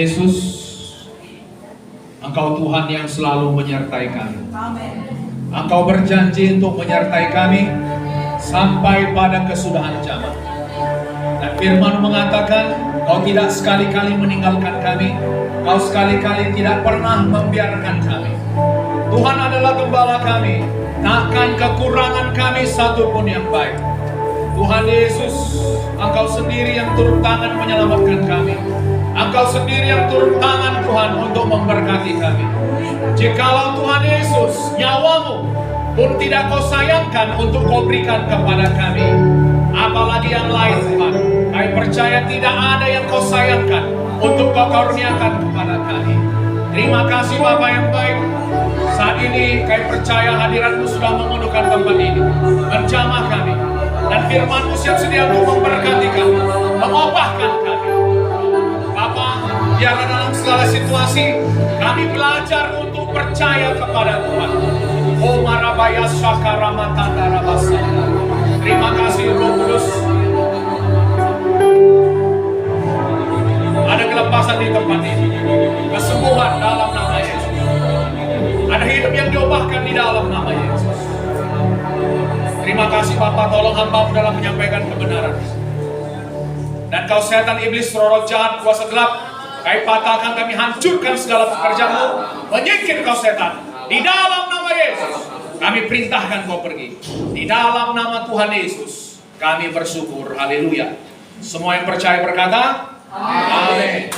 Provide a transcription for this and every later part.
Yesus, Engkau Tuhan yang selalu menyertai kami. Engkau berjanji untuk menyertai kami sampai pada kesudahan zaman. Dan firman mengatakan, Kau tidak sekali-kali meninggalkan kami, Kau sekali-kali tidak pernah membiarkan kami. Tuhan adalah gembala kami, takkan kekurangan kami satupun yang baik. Tuhan Yesus, Engkau sendiri yang turun tangan menyelamatkan kami. Engkau sendiri yang turun tangan Tuhan untuk memberkati kami. Jikalau Tuhan Yesus, nyawamu pun tidak Kau sayangkan untuk Kau berikan kepada kami, apalagi yang lain Tuhan. Kami percaya tidak ada yang Kau sayangkan untuk Kau karuniakan kepada kami. Terima kasih Bapa yang baik. Saat ini kami percaya hadirat-Mu sudah memenuhkan tempat ini, menjamah kami, dan firman-Mu siap sedia untuk memberkati kami, mengubahkan kami. Bapa, biarlah dalam segala situasi kami belajar untuk percaya kepada Tuhan. Oh marabaya syakaramatanda rabasa. Terima kasih Roh Kudus. Ada kelepasan di tempat ini, kesembuhan dalam nama Yesus. Ada hidup yang diubahkan di dalam nama Yesus. Terima kasih Bapa, tolong hamba-Mu dalam menyampaikan kebenaran. Dan Kau setan iblis, roh jahat, kuasa gelap, kami patahkan, kami hancurkan segala pekerjaan-Mu, menyingkir Kau setan. Di dalam nama Yesus, kami perintahkan Kau pergi. Di dalam nama Tuhan Yesus, kami bersyukur. Haleluya. Semua yang percaya berkata, amin.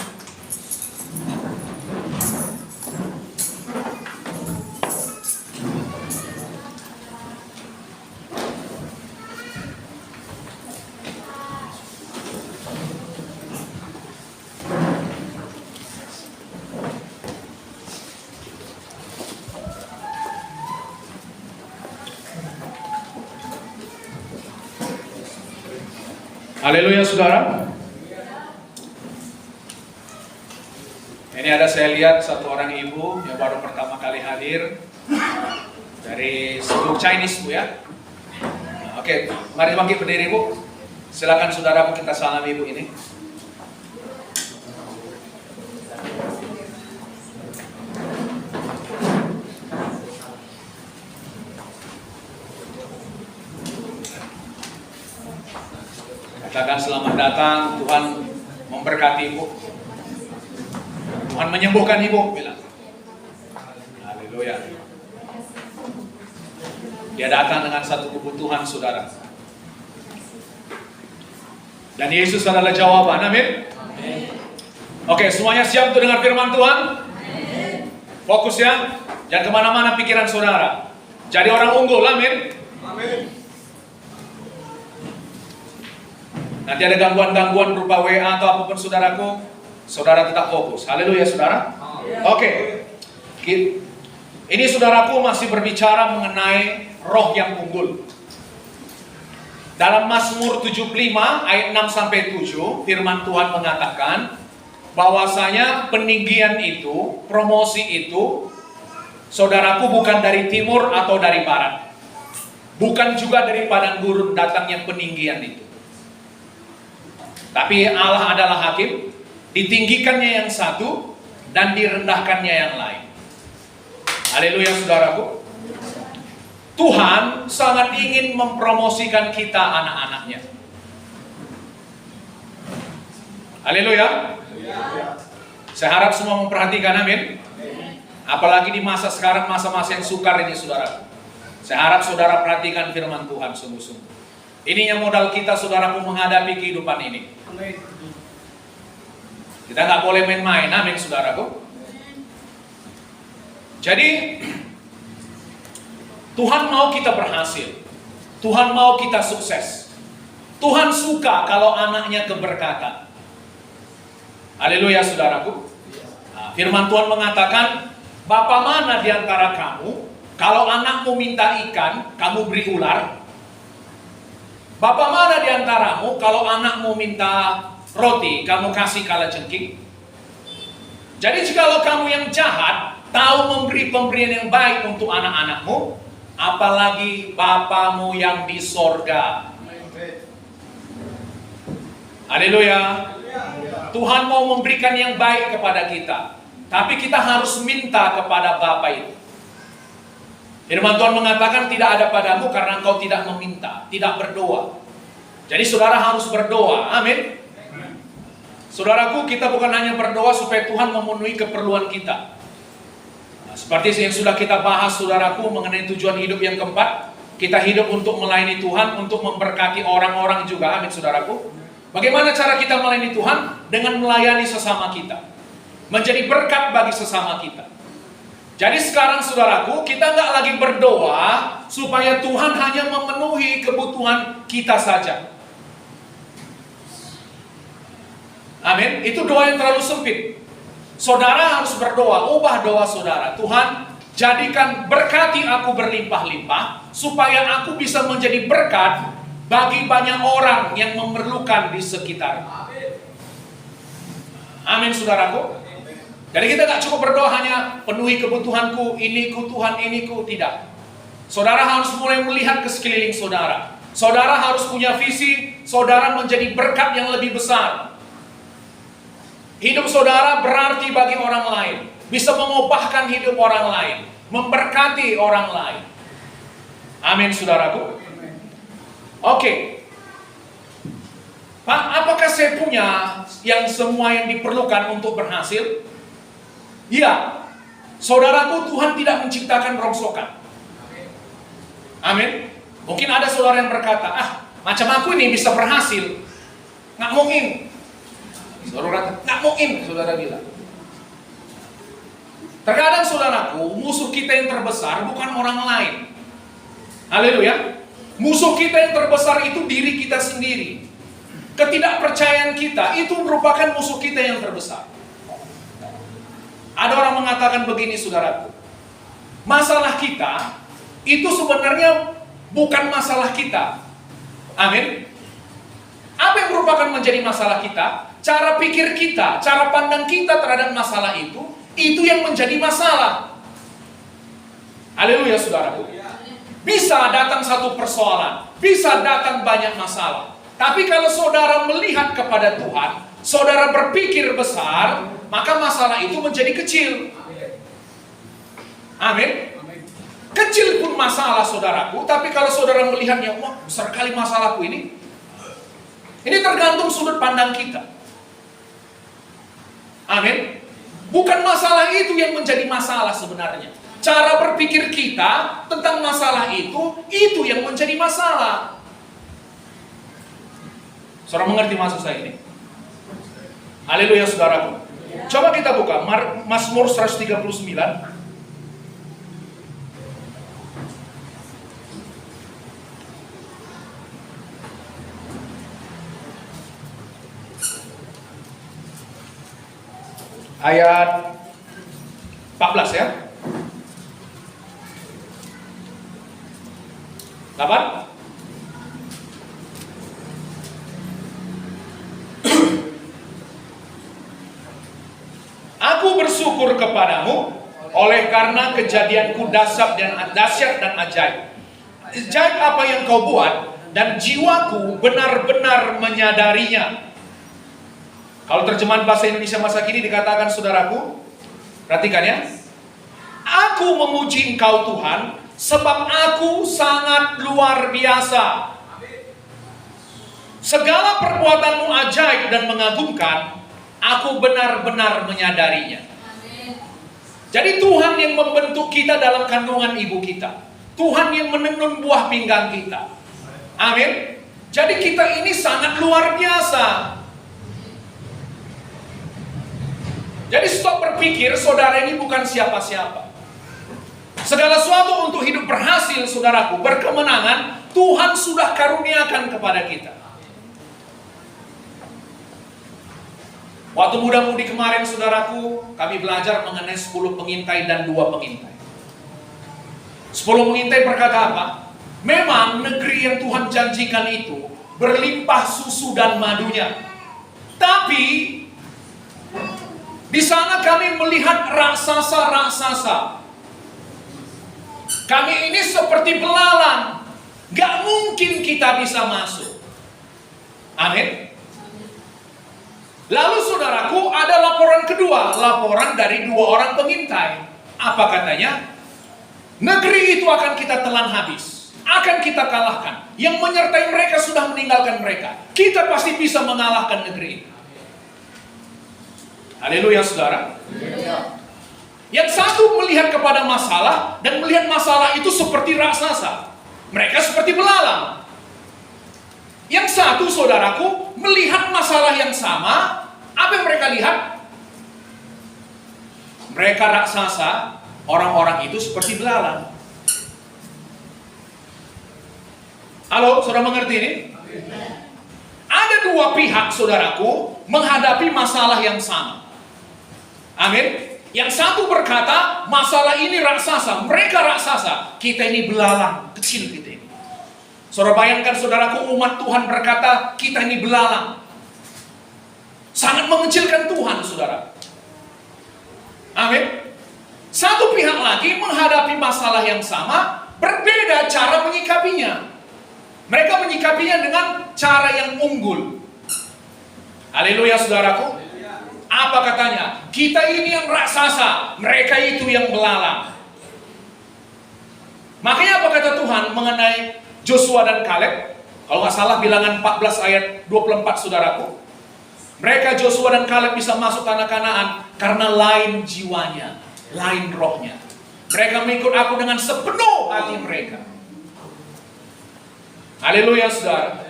Haleluya saudara. Ini ada saya lihat satu orang ibu yang baru pertama kali hadir dari suku Chinese Bu ya. Nah, oke, mari bangkit berdiri Bu. Silakan saudaraku, kita salam ibu ini. Katakan selamat datang, Tuhan memberkati ibu. Tuhan menyembuhkan ibu, bilang. Haleluya. Dia datang dengan satu kebutuhan saudara. Dan Yesus adalah jawaban, amin. Oke, semuanya siap untuk dengar firman Tuhan? Fokus ya, jangan kemana-mana pikiran saudara. Jadi orang unggul, amin. Nanti ada gangguan-gangguan berupa WA atau apapun saudaraku, saudara tetap fokus. Haleluya saudara. Oke. Ini saudaraku masih berbicara mengenai roh yang unggul. Dalam Mazmur 75 ayat 6-7, firman Tuhan mengatakan bahwasanya peninggian itu, promosi itu, saudaraku bukan dari timur atau dari barat. Bukan juga dari padang gurun datangnya peninggian itu. Tapi Allah adalah hakim, ditinggikannya yang satu dan direndahkannya yang lain. Haleluya saudaraku. Tuhan sangat ingin mempromosikan kita anak-anaknya. Haleluya. Saya harap semua memperhatikan, amin. Apalagi di masa sekarang, masa-masa yang sukar ini saudara. Saya harap saudara perhatikan firman Tuhan sungguh-sungguh. Ini yang modal kita saudaraku menghadapi kehidupan ini. Kita nggak boleh main-main, amin saudaraku. Jadi Tuhan mau kita berhasil, Tuhan mau kita sukses. Tuhan suka kalau anaknya keberkatan. Haleluya saudaraku. Nah, firman Tuhan mengatakan, Bapa mana di antara kamu, kalau anakmu minta ikan, kamu beri ular? Bapa mana di antaramu, kalau anakmu minta roti, kamu kasih kalajengking? Jadi jikalau kamu yang jahat tahu memberi pemberian yang baik untuk anak-anakmu, apalagi Bapamu yang di sorga. Haleluya. Tuhan mau memberikan yang baik kepada kita, tapi kita harus minta kepada Bapa itu. Firman Tuhan mengatakan tidak ada padamu karena engkau tidak meminta, tidak berdoa. Jadi saudara harus berdoa. Amin. Saudaraku, kita bukan hanya berdoa supaya Tuhan memenuhi keperluan kita. Nah, seperti yang sudah kita bahas saudaraku mengenai tujuan hidup yang keempat, kita hidup untuk melayani Tuhan, untuk memberkati orang-orang juga. Amin saudaraku. Bagaimana cara kita melayani Tuhan? Dengan melayani sesama kita, menjadi berkat bagi sesama kita. Jadi sekarang saudaraku, kita nggak lagi berdoa supaya Tuhan hanya memenuhi kebutuhan kita saja. Amin. Itu doa yang terlalu sempit. Saudara harus berdoa, ubah doa saudara. Tuhan, jadikan berkati aku berlimpah-limpah, supaya aku bisa menjadi berkat bagi banyak orang yang memerlukan di sekitar. Amin saudaraku. Jadi kita tak cukup berdoa hanya penuhi kebutuhanku, iniku Tuhan, iniku, tidak. Saudara harus mulai melihat ke sekeliling saudara. Saudara harus punya visi, saudara menjadi berkat yang lebih besar. Hidup saudara berarti bagi orang lain, bisa mengubahkan hidup orang lain, memberkati orang lain. Amin saudaraku. Oke. Pak, apakah saya punya yang semua yang diperlukan untuk berhasil? Iya, saudaraku, Tuhan tidak menciptakan rongsokan. Amin. Mungkin ada saudara yang berkata, macam aku ini bisa berhasil. Nggak mungkin. Saudara kata, nggak mungkin, saudara bilang. Terkadang saudaraku, musuh kita yang terbesar bukan orang lain. Haleluya. Musuh kita yang terbesar itu diri kita sendiri. Ketidakpercayaan kita itu merupakan musuh kita yang terbesar. Ada orang mengatakan begini saudaraku, masalah kita itu sebenarnya bukan masalah kita. Amin. Apa yang merupakan menjadi masalah kita? Cara pikir kita, cara pandang kita terhadap masalah itu yang menjadi masalah. Haleluya saudaraku. Bisa datang satu persoalan, bisa datang banyak masalah. Tapi kalau saudara melihat kepada Tuhan, saudara berpikir besar, maka masalah itu menjadi kecil. Amin. Kecil pun masalah saudaraku, tapi kalau saudara melihatnya, wah besar kali masalahku ini. Ini tergantung sudut pandang kita. Amin. Bukan masalah itu yang menjadi masalah sebenarnya. Cara berpikir kita tentang masalah itu yang menjadi masalah. Saudara mengerti maksud saya ini? Haleluya saudaraku. Coba kita buka Mazmur 139. Ayat 14 ya. 8. Aku bersyukur kepadamu oleh karena kejadianku dahsyat dan ajaib. Ajaib apa yang kau buat dan jiwaku benar-benar menyadarinya. Kalau terjemahan bahasa Indonesia masa kini dikatakan saudaraku, perhatikan ya. Aku memuji Engkau Tuhan sebab aku sangat luar biasa. Segala perbuatanmu ajaib dan mengagumkan, aku benar-benar menyadarinya. Jadi Tuhan yang membentuk kita dalam kandungan ibu kita. Tuhan yang menenun buah pinggang kita. Amin. Jadi kita ini sangat luar biasa. Jadi stop berpikir saudara ini bukan siapa-siapa. Segala sesuatu untuk hidup berhasil saudaraku, berkemenangan, Tuhan sudah karuniakan kepada kita. Waktu muda-mudi kemarin saudaraku, kami belajar mengenai 10 pengintai dan 2 pengintai. 10 pengintai berkata apa? Memang negeri yang Tuhan janjikan itu berlimpah susu dan madunya. Tapi di sana kami melihat raksasa-raksasa. Kami ini seperti belalang. Gak mungkin kita bisa masuk. Amin. Lalu saudaraku, ada laporan kedua, laporan dari 2 orang pengintai. Apa katanya? Negeri itu akan kita telan habis, akan kita kalahkan. Yang menyertai mereka sudah meninggalkan mereka. Kita pasti bisa mengalahkan negeri ini. Haleluya saudara. Yang satu melihat kepada masalah dan melihat masalah itu seperti raksasa. Mereka seperti belalang. Yang satu saudaraku melihat masalah yang sama. Apa yang mereka lihat? Mereka raksasa, orang-orang itu seperti belalang. Halo, saudara mengerti ini? Ada 2 pihak saudaraku menghadapi masalah yang sama. Amin. Yang satu berkata, masalah ini raksasa, mereka raksasa, kita ini belalang, kecil kita ini. Saudara bayangkan saudaraku, umat Tuhan berkata, kita ini belalang. Sangat mengecilkan Tuhan, saudara. Amin. Satu pihak lagi menghadapi masalah yang sama, berbeda cara menyikapinya. Mereka menyikapinya dengan cara yang unggul. Haleluya saudaraku. Apa katanya? Kita ini yang raksasa, mereka itu yang belalang. Makanya apa kata Tuhan mengenai Joshua dan Kaleb? Kalau nggak salah bilangan 14 ayat 24 saudaraku. Mereka Joshua dan Kaleb bisa masuk tanah Kanaan karena lain jiwanya, lain rohnya. Mereka mengikut aku dengan sepenuh hati mereka. Haleluya saudara.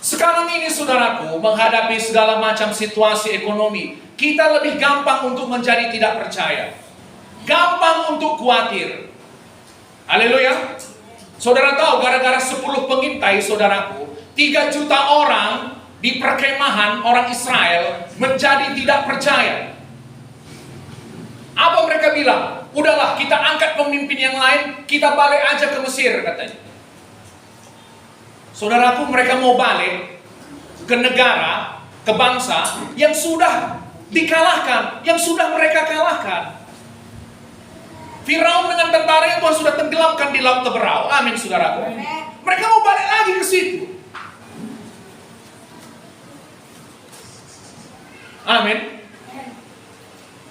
Sekarang ini saudaraku, menghadapi segala macam situasi ekonomi, kita lebih gampang untuk menjadi tidak percaya. Gampang untuk khawatir. Haleluya. Saudara tahu, gara-gara 10 pengintai saudaraku, 3 juta orang di perkemahan orang Israel menjadi tidak percaya. Apa mereka bilang? Udahlah, kita angkat pemimpin yang lain, kita balik aja ke Mesir katanya. Saudaraku, mereka mau balik ke negara, ke bangsa yang sudah dikalahkan, yang sudah mereka kalahkan. Firaun dengan tentara yang Tuhan sudah tenggelamkan di laut Teberau. Amin saudaraku. Mereka mau balik lagi ke situ. Amin.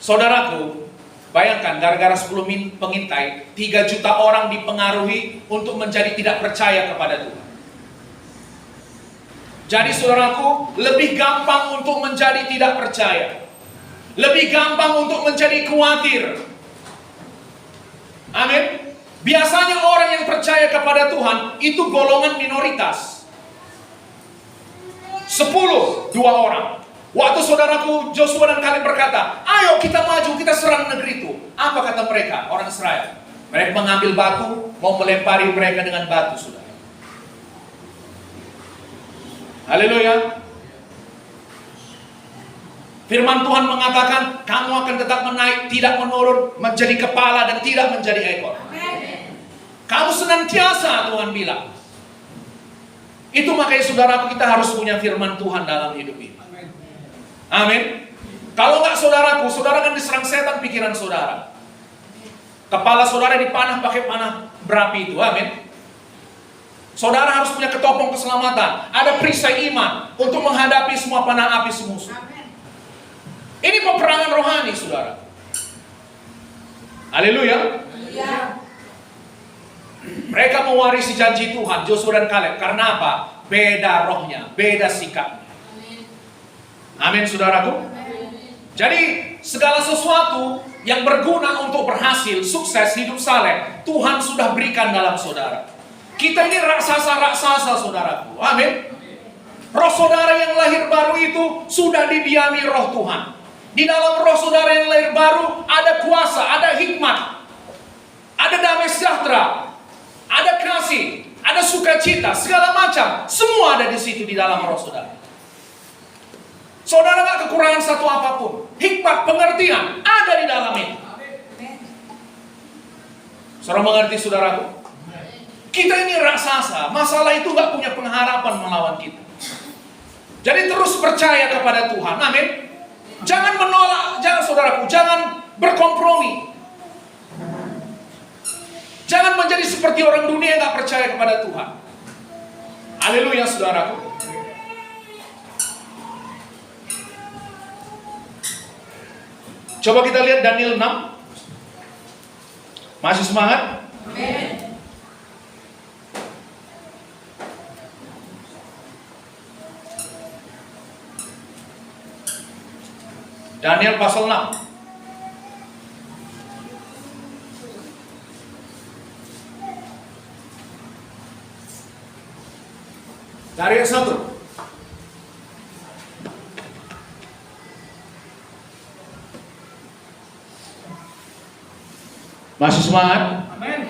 Saudaraku, bayangkan gara-gara 10 pengintai, 3 juta orang dipengaruhi untuk menjadi tidak percaya kepada Tuhan. Jadi saudaraku, lebih gampang untuk menjadi tidak percaya. Lebih gampang untuk menjadi khawatir. Amin. Biasanya orang yang percaya kepada Tuhan itu golongan minoritas. 10, 2 orang. Waktu saudaraku Joshua dan Kaleb berkata, ayo kita maju, kita serang negeri itu. Apa kata mereka, orang Israel? Mereka mengambil batu, mau melempari mereka dengan batu, saudara. Haleluya. Firman Tuhan mengatakan, kamu akan tetap menaik, tidak menurun, menjadi kepala dan tidak menjadi ekor. Kamu senantiasa, Tuhan bilang. Itu makanya saudaraku, kita harus punya firman Tuhan dalam hidup ini. Amin. Kalau nggak saudaraku, saudara akan diserang setan pikiran saudara. Kepala saudara dipanah pakai panah berapi itu. Amin. Saudara harus punya ketopong keselamatan. Ada perisai iman untuk menghadapi semua panah api musuh. Ini peperangan rohani, saudara. Haleluya. Mereka mewarisi janji Tuhan, Joshua dan Kaleb. Karena apa? Beda rohnya, beda sikapnya. Amin, saudaraku. Jadi segala sesuatu yang berguna untuk berhasil, sukses, hidup saleh, Tuhan sudah berikan dalam saudara. Kita ini raksasa-raksasa, saudaraku. Amin. Roh saudara yang lahir baru itu sudah didiami roh Tuhan. Di dalam roh saudara yang lahir baru ada kuasa, ada hikmat, ada damai sejahtera, ada kasih, ada sukacita, segala macam. Semua ada di situ di dalam roh saudara. Saudara gak kekurangan satu apapun. Hikmat, pengertian ada di dalam itu. Saudara mengerti, saudaraku? Kita ini raksasa, masalah itu gak punya pengharapan melawan kita. Jadi terus percaya kepada Tuhan, amin. Jangan menolak, jangan saudaraku, jangan berkompromi. Jangan menjadi seperti orang dunia yang gak percaya kepada Tuhan. Haleluya saudaraku. Coba kita lihat Daniel 6. Masih semangat? Amin. Daniel pasal 6. Dari yang 1. Masih semangat? Amin.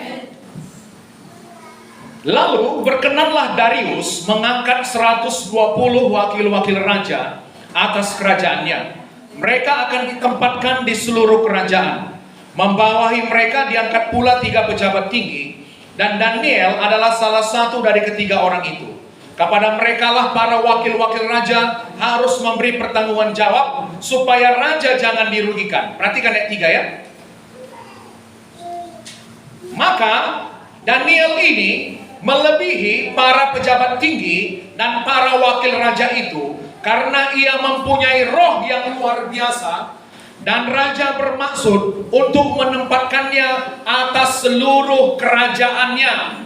Lalu berkenanlah Darius mengangkat 120 wakil-wakil raja atas kerajaannya. Mereka akan ditempatkan di seluruh kerajaan. Membawahi mereka diangkat pula 3 pejabat tinggi, dan Daniel adalah salah satu dari ketiga orang itu. Kepada merekalah para wakil-wakil raja harus memberi pertanggungan jawab supaya raja jangan dirugikan. Perhatikan ayat 3 ya. Maka Daniel ini melebihi para pejabat tinggi dan para wakil raja itu karena ia mempunyai roh yang luar biasa, dan raja bermaksud untuk menempatkannya atas seluruh kerajaannya.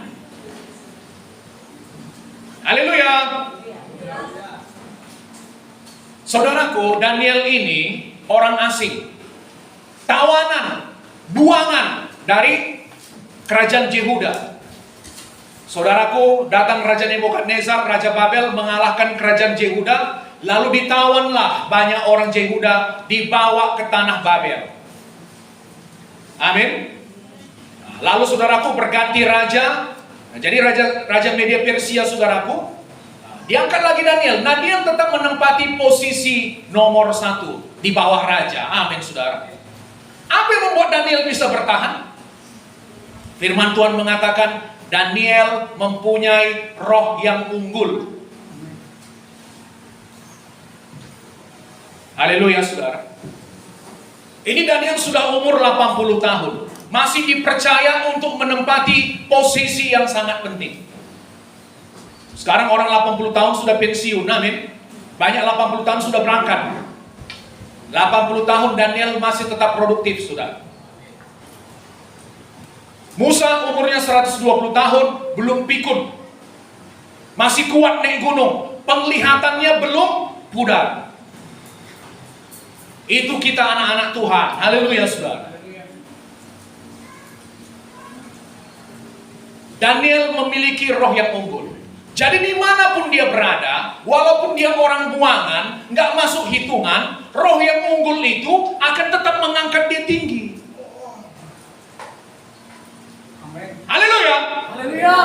Haleluya. Saudaraku, Daniel ini orang asing, tawanan, buangan dari kerajaan Yehuda. Saudaraku, datang Raja Nebukadnezar, Raja Babel, mengalahkan kerajaan Yehuda, lalu ditawanlah banyak orang Yehuda, dibawa ke tanah Babel. Amin. Lalu saudaraku berganti raja. Jadi raja Media Persia, saudaraku, diangkat lagi Daniel. Daniel tetap menempati posisi nomor 1 di bawah raja. Amin, saudara. Apa yang membuat Daniel bisa bertahan? Firman Tuhan mengatakan Daniel mempunyai roh yang unggul. Haleluya, saudara. Ini Daniel sudah umur 80 tahun. Masih dipercaya untuk menempati posisi yang sangat penting. Sekarang orang 80 tahun sudah pensiun, amin. Banyak 80 tahun sudah berangkat. 80 tahun Daniel masih tetap produktif, saudara. Musa umurnya 120 tahun, belum pikun. Masih kuat naik gunung. Penglihatannya belum pudar. Itu kita anak-anak Tuhan. Haleluya, saudara. Daniel memiliki roh yang unggul. Jadi dimanapun dia berada, walaupun dia orang buangan, nggak masuk hitungan, roh yang unggul itu akan tetap mengangkat dia tinggi. Haleluya. Haleluya.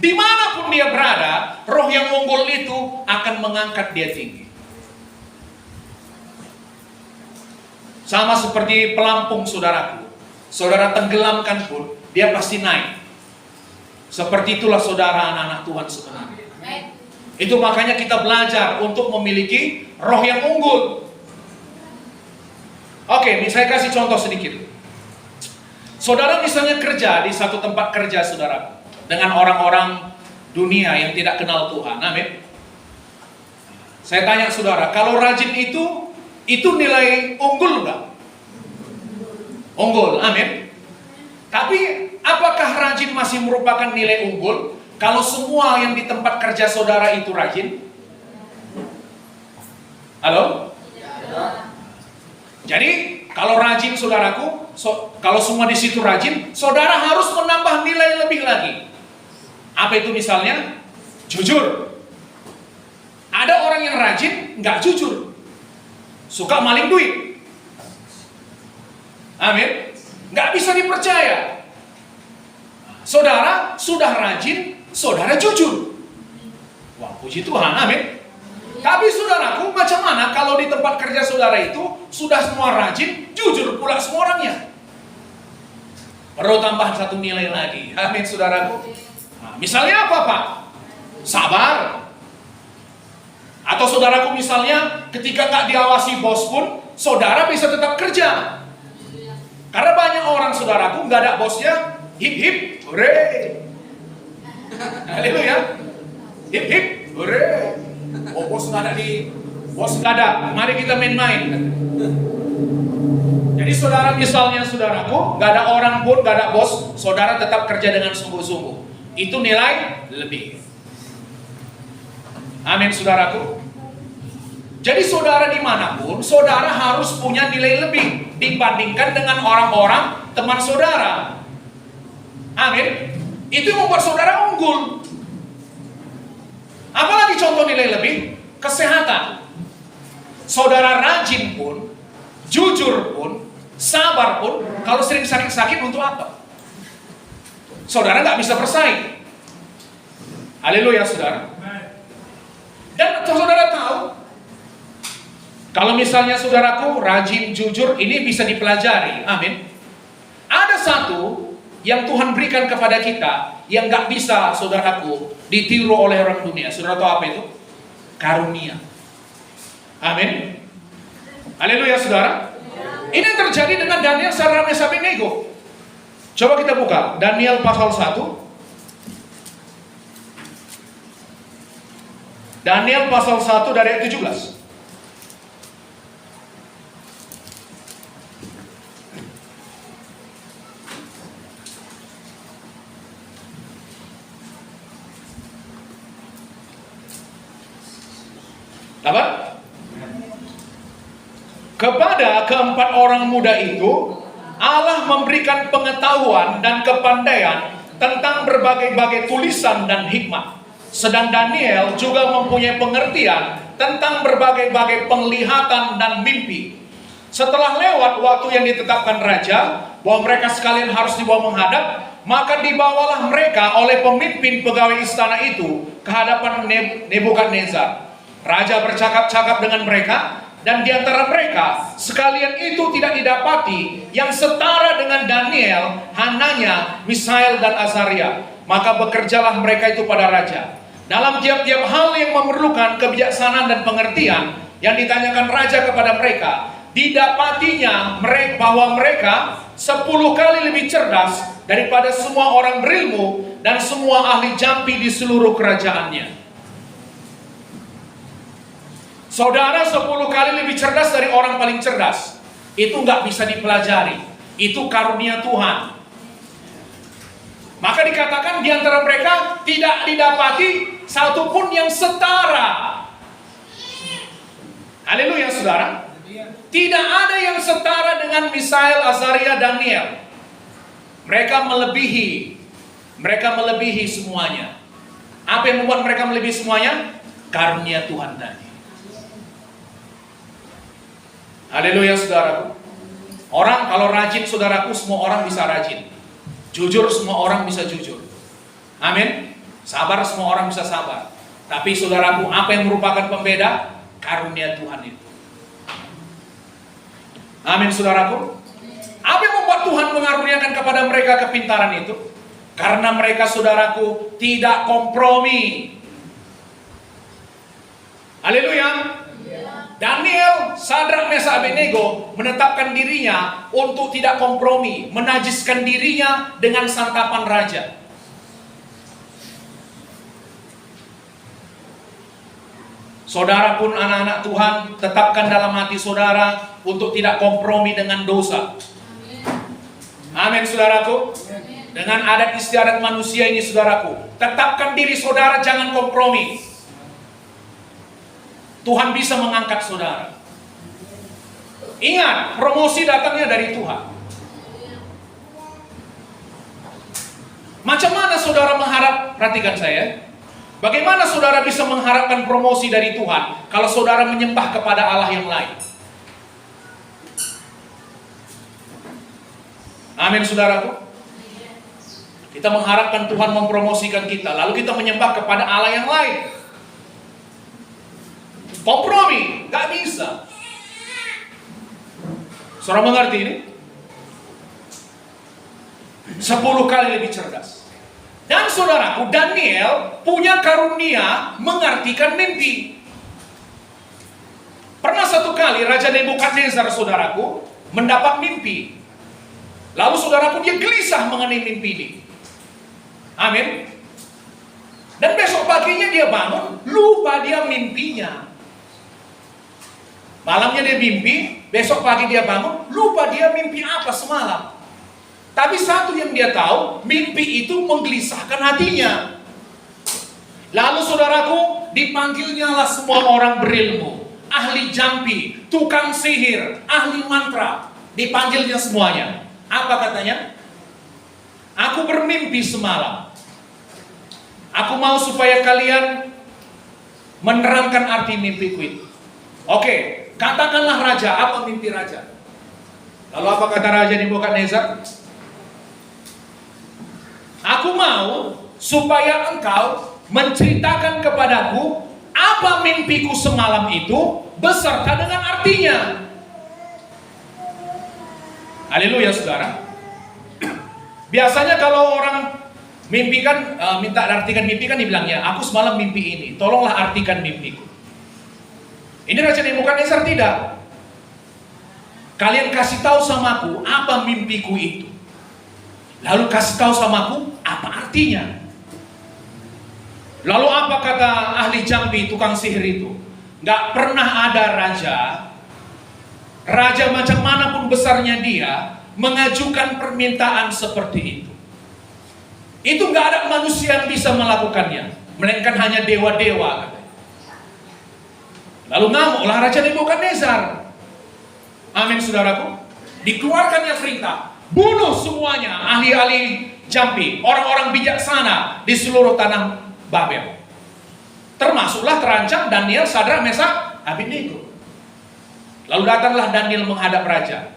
Dimanapun dia berada, roh yang unggul itu akan mengangkat dia tinggi. Sama seperti pelampung, saudaraku. Saudara tenggelamkan pun, dia pasti naik. Seperti itulah saudara anak-anak Tuhan sebenarnya. Itu makanya kita belajar untuk memiliki roh yang unggul. Oke, saya kasih contoh sedikit. Saudara misalnya kerja di satu tempat kerja, saudara, dengan orang-orang dunia yang tidak kenal Tuhan, amin. Saya tanya saudara, kalau rajin itu nilai unggul enggak? Unggul, amin. Tapi apakah rajin masih merupakan nilai unggul kalau semua yang di tempat kerja saudara itu rajin? Halo? Jadi kalau rajin, saudaraku, kalau semua di situ rajin, saudara harus menambah nilai lebih lagi. Apa itu misalnya? Jujur. Ada orang yang rajin, nggak jujur, suka maling duit. Amin. Nggak bisa dipercaya. Saudara sudah rajin, saudara jujur. Wah, puji Tuhan, amin. Tapi saudaraku, macam mana kalau di tempat kerja saudara itu sudah semua rajin, jujur pula semua orangnya? Perlu tambah satu nilai lagi. Amin, saudaraku. Nah, misalnya apa, Pak? Sabar. Atau saudaraku misalnya ketika nggak diawasi bos pun, saudara bisa tetap kerja. Karena banyak orang, saudaraku, nggak ada bosnya, hip hip, hore. Haleluya. Hip hip, hore. Oh, bos nggak ada, mari kita main-main. Jadi saudara, misalnya saudaraku, gak ada orang pun, gak ada bos, saudara tetap kerja dengan sungguh-sungguh. Itu nilai lebih. Amin saudaraku. Jadi saudara dimanapun, saudara harus punya nilai lebih dibandingkan dengan orang-orang teman saudara. Amin. Itu yang membuat saudara unggul. Apalagi contoh nilai lebih? Kesehatan. Saudara rajin pun, jujur pun, sabar pun, kalau sering sakit-sakit untuk apa? Saudara nggak bisa bersaing. Haleluya saudara. Dan saudara tahu, kalau misalnya saudaraku rajin, jujur, ini bisa dipelajari. Amin. Ada satu yang Tuhan berikan kepada kita yang nggak bisa saudaraku ditiru oleh orang dunia. Saudara tahu apa itu? Karunia. Amin. Haleluya saudara. Ini yang terjadi dengan Daniel, Sadrak, Meshach, Abednego. Coba kita buka Daniel pasal 1. Daniel pasal 1 dari ayat 17. Apa? Kepada keempat orang muda itu Allah memberikan pengetahuan dan kepandaian tentang berbagai-bagai tulisan dan hikmat. Sedang Daniel juga mempunyai pengertian tentang berbagai-bagai penglihatan dan mimpi. Setelah lewat waktu yang ditetapkan raja bahwa mereka sekalian harus dibawa menghadap, maka dibawalah mereka oleh pemimpin pegawai istana itu ke hadapan Nebukadnezar. Raja bercakap-cakap dengan mereka, dan di antara mereka sekalian itu tidak didapati yang setara dengan Daniel, Hananya, Misael, dan Azaria. Maka bekerjalah mereka itu pada raja dalam tiap-tiap hal yang memerlukan kebijaksanaan dan pengertian yang ditanyakan raja kepada mereka. Didapatinya bahwa mereka 10 kali lebih cerdas daripada semua orang berilmu dan semua ahli jampi di seluruh kerajaannya. Saudara 10 kali lebih cerdas dari orang paling cerdas. Itu nggak bisa dipelajari. Itu karunia Tuhan. Maka dikatakan di antara mereka tidak didapati satupun yang setara. Haleluya saudara. Tidak ada yang setara dengan Misael, Azaria, Daniel. Mereka melebihi semuanya. Apa yang membuat mereka melebihi semuanya? Karunia Tuhan tadi. Haleluya saudaraku. Orang kalau rajin saudaraku, semua orang bisa rajin. Jujur semua orang bisa jujur. Amin. Sabar semua orang bisa sabar. Tapi saudaraku, apa yang merupakan pembeda? Karunia Tuhan itu. Amin saudaraku. Apa yang membuat Tuhan mengaruniakan kepada mereka kepintaran itu? Karena mereka saudaraku tidak kompromi. Haleluya. Daniel, Sadrak, Meshach, Abednego menetapkan dirinya untuk tidak kompromi, menajiskan dirinya dengan santapan raja. Saudara pun anak-anak Tuhan, tetapkan dalam hati saudara untuk tidak kompromi dengan dosa. Amin saudaraku. Dengan adat istiadat manusia ini saudaraku, tetapkan diri saudara, jangan kompromi. Tuhan bisa mengangkat saudara. Ingat, promosi datangnya dari Tuhan. Macam mana saudara mengharap, perhatikan saya, bagaimana saudara bisa mengharapkan promosi dari Tuhan kalau saudara menyembah kepada Allah yang lain? Amin saudaraku. Kita mengharapkan Tuhan mempromosikan kita, lalu kita menyembah kepada Allah yang lain. Kompromi, gak bisa. Saudara mengerti ini? 10 kali lebih cerdas. Dan saudaraku, Daniel punya karunia mengartikan mimpi. Pernah satu kali Raja Nebukadnezar saudaraku mendapat mimpi. Lalu saudaraku dia gelisah mengenai mimpi ini. Amin. Dan besok paginya dia bangun, lupa dia mimpinya. Malamnya dia mimpi, besok pagi dia bangun, lupa dia mimpi apa semalam. Tapi satu yang dia tahu, mimpi itu menggelisahkan hatinya. Lalu saudaraku, dipanggilnyalah semua orang berilmu, ahli jampi, tukang sihir, ahli mantra. Dipanggilnya semuanya. Apa katanya? Aku bermimpi semalam. Aku mau supaya kalian menerangkan arti mimpiku itu. Oke, katakanlah raja, apa mimpi raja? Lalu apa kata Raja Nebukadnezar? Aku mau supaya engkau menceritakan kepadaku apa mimpiku semalam itu beserta dengan artinya. Haleluya saudara. Biasanya kalau orang mimpikan, minta artikan mimpi kan dibilangnya, aku semalam mimpi ini, tolonglah artikan mimpiku. Ini Raja Nebukadnezar tidak. Kalian kasih tahu samaku apa mimpiku itu. Lalu kasih tahu samaku apa artinya. Lalu apa kata ahli jambi, tukang sihir itu? Gak pernah ada raja macam manapun besarnya dia, mengajukan permintaan seperti itu. Itu gak ada manusia yang bisa melakukannya, melainkan hanya dewa-dewa. Lalu ngamuklah Raja Nebukadnezar. Amin saudaraku. Dikeluarkannya perintah, bunuh semuanya ahli-ahli jambi, orang-orang bijaksana di seluruh tanah Babel. Termasuklah terancam Daniel, Sadrak, Mesak, Abednego. Lalu datanglah Daniel menghadap raja.